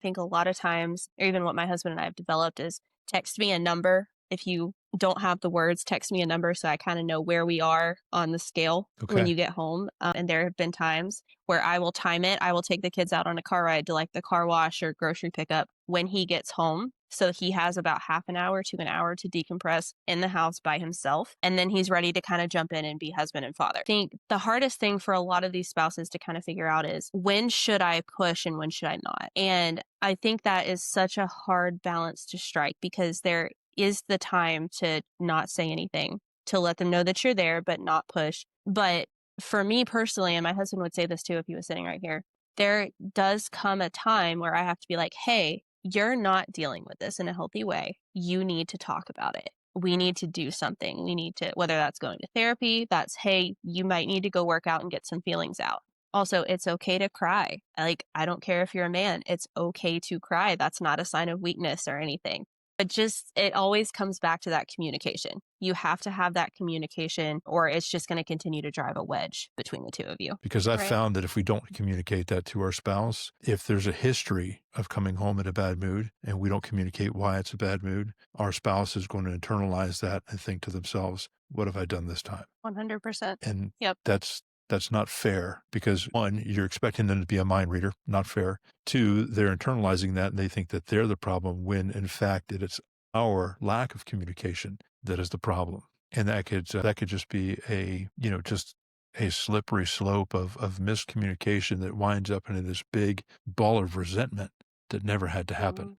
think a lot of times, or even what my husband and I have developed is text me a number. If you don't have the words, text me a number so I kind of know where we are on the scale when Okay. you get home. And there have been times where I will time it. I will take the kids out on a car ride to like the car wash or grocery pickup when he gets home. So he has about half an hour to an hour to decompress in the house by himself. And then he's ready to kind of jump in and be husband and father. I think the hardest thing for a lot of these spouses to kind of figure out is when should I push and when should I not? And I think that is such a hard balance to strike because there is the time to not say anything, to let them know that you're there, but not push. But for me personally, and my husband would say this too if he was sitting right here, there does come a time where I have to be like, hey, you're not dealing with this in a healthy way. You need to talk about it. We need to do something. We need to, whether that's going to therapy, that's, hey, you might need to go work out and get some feelings out. Also, it's okay to cry. Like, I don't care if you're a man, it's okay to cry. That's not a sign of weakness or anything. But just, it always comes back to that communication. You have to have that communication, or it's just going to continue to drive a wedge between the two of you. Because I've Right. found that if we don't communicate that to our spouse, if there's a history of coming home in a bad mood and we don't communicate why it's a bad mood, our spouse is going to internalize that and think to themselves, what have I done this time? 100%. And Yep. that's not fair because one, you're expecting them to be a mind reader, not fair. Two, they're internalizing that and they think that they're the problem when in fact it's our lack of communication that is the problem. And that could just be just a slippery slope of miscommunication that winds up into this big ball of resentment that never had to happen.